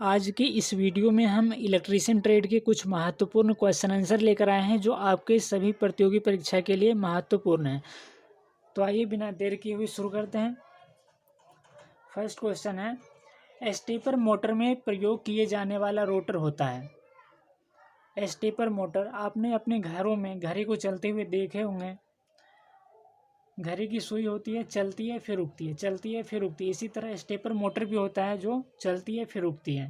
आज की इस वीडियो में हम इलेक्ट्रीशियन ट्रेड के कुछ महत्वपूर्ण क्वेश्चन आंसर लेकर आए हैं जो आपके सभी प्रतियोगी परीक्षा के लिए महत्वपूर्ण हैं। तो आइए बिना देर किए हुए शुरू करते हैं। फर्स्ट क्वेश्चन है, स्टेपर मोटर में प्रयोग किए जाने वाला रोटर होता है। स्टेपर मोटर आपने अपने घरों में घड़ी को चलते हुए देखे होंगे। घड़ी की सुई होती है, चलती है फिर रुकती है, चलती है फिर रुकती है। इसी तरह स्टेपर मोटर भी होता है जो चलती है फिर रुकती है।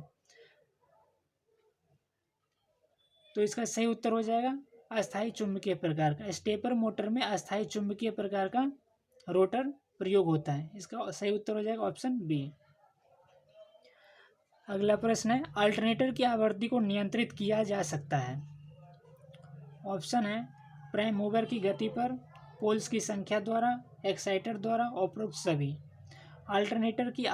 तो इसका सही उत्तर हो जाएगा अस्थायी चुंबकीय प्रकार का। स्टेपर मोटर में अस्थायी चुंबकीय प्रकार का रोटर प्रयोग होता है। इसका सही उत्तर हो जाएगा ऑप्शन बी। अगला प्रश्न है, अल्टरनेटर की आवृत्ति को नियंत्रित किया जा सकता है। ऑप्शन है प्राइम मूवर की गति पर, पोल्स की संख्या द्वारा, एक्साइटर द्वारा, उपरोक्त सभी। अल्टरनेटर की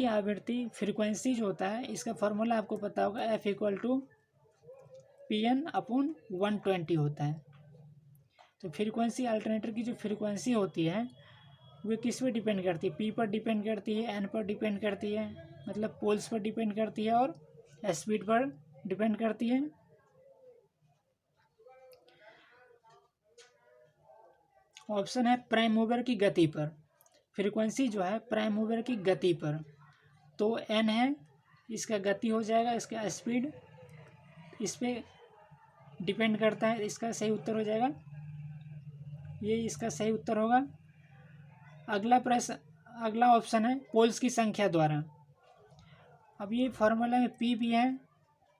आवृत्ति फ्रीक्वेंसी जो होता है, इसका फॉर्मूला आपको पता होगा, F=PN/120 होता है। तो फ्रीक्वेंसी अल्टरनेटर की जो फ्रीक्वेंसी होती है वो किस पर डिपेंड करती है? P पर डिपेंड करती है, N पर डिपेंड करती है, मतलब पोल्स पर डिपेंड करती है, और स्पीड पर डिपेंड करती है। ऑप्शन है प्राइम मूवर की गति पर। फ्रीक्वेंसी जो है प्राइम मूवर की गति पर, तो N है, इसका गति हो जाएगा, इसका स्पीड इस पर डिपेंड करता है। इसका सही उत्तर हो जाएगा, ये इसका सही उत्तर होगा। अगला ऑप्शन है पोल्स की संख्या द्वारा। अब ये फॉर्मूला में P भी है,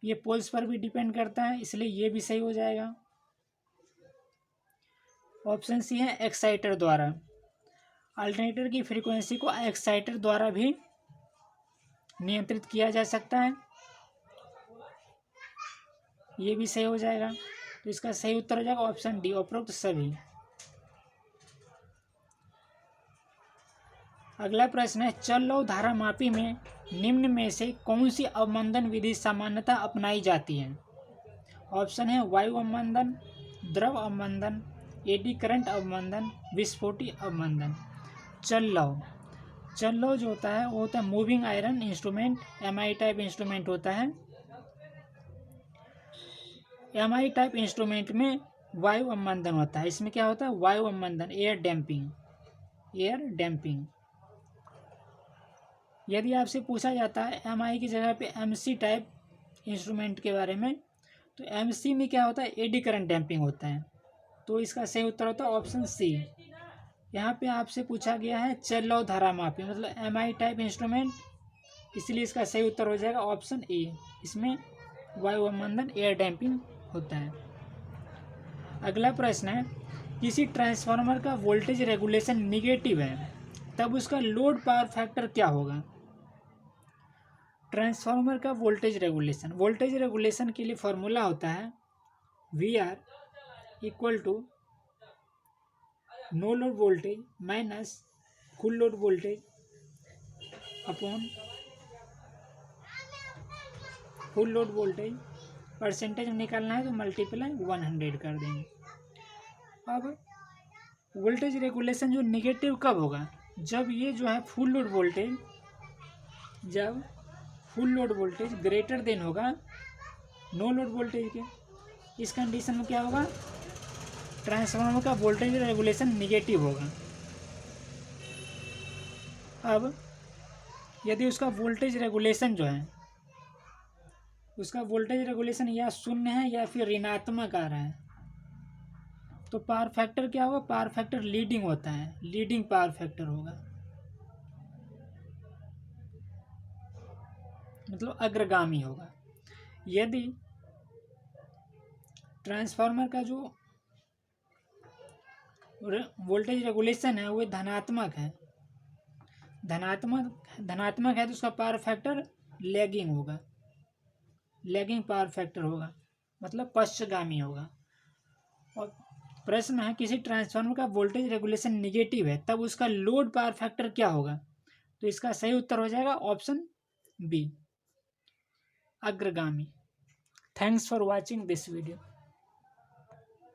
ये पोल्स पर भी डिपेंड करता है, इसलिए ये भी सही हो जाएगा। ऑप्शन सी है एक्साइटर द्वारा। अल्टरनेटर की फ्रीक्वेंसी को एक्साइटर द्वारा भी नियंत्रित किया जा सकता है, ये भी सही हो जाएगा। तो इसका सही उत्तर हो जाएगा ऑप्शन डी, उपरोक्त सभी। अगला प्रश्न है, चल लौ धारामापी में निम्न में से कौन सी अवमंदन विधि सामान्यतः अपनाई जाती है? ऑप्शन है वायु अवमंदन, द्रव अवमंदन, एडी करंट अवमंदन, विस्फोटी अवमंदन। चल लौ जो होता है वो होता है moving iron instrument, MI type instrument होता है। MI टाइप इंस्ट्रूमेंट में वायु अवमंदन होता है। इसमें क्या होता है? वायु अवमंदन, एयर डैम्पिंग। यदि आपसे पूछा जाता है MI की जगह पे MC टाइप इंस्ट्रूमेंट के बारे में, तो MC में क्या होता है? एडी करंट डैम्पिंग होता है। तो इसका सही उत्तर होता है ऑप्शन सी। यहाँ पे आपसे पूछा गया है चल लौ धारामापी, मतलब MI टाइप इंस्ट्रूमेंट, इसलिए इसका सही उत्तर हो जाएगा ऑप्शन ए। इसमें वायु अवमंदन, एयर डैम्पिंग होता है। अगला प्रश्न है, किसी ट्रांसफार्मर का वोल्टेज रेगुलेशन निगेटिव है, तब उसका लोड पावर फैक्टर क्या होगा? ट्रांसफार्मर का वोल्टेज रेगुलेशन के लिए फॉर्मूला होता है VR = no load voltage minus full load voltage upon full load voltage. Percentage में निकालना है तो मल्टीप्लाई 100 कर देंगे। अब वोल्टेज रेगुलेशन जो निगेटिव कब होगा? जब ये जो है full load voltage greater than होगा नो लोड वोल्टेज के। इस कंडीशन में क्या होगा? ट्रांसफार्मर का वोल्टेज रेगुलेशन निगेटिव होगा। अब यदि उसका वोल्टेज रेगुलेशन या शून्य है या फिर ऋणात्मक आ रहा है, तो पावर फैक्टर क्या होगा? पावर फैक्टर लीडिंग होता है, लीडिंग पावर फैक्टर होगा, मतलब अग्रगामी होगा। यदि ट्रांसफार्मर का जो वोल्टेज रेगुलेशन है वो धनात्मक है तो उसका power factor lagging power factor होगा, मतलब पश्चगामी होगा। और प्रश्न है, किसी ट्रांसफार्मर का वोल्टेज रेगुलेशन निगेटिव है, तब उसका लोड पावर फैक्टर क्या होगा? तो इसका सही उत्तर हो जाएगा ऑप्शन बी, अग्रगामी। Thanks for watching this video.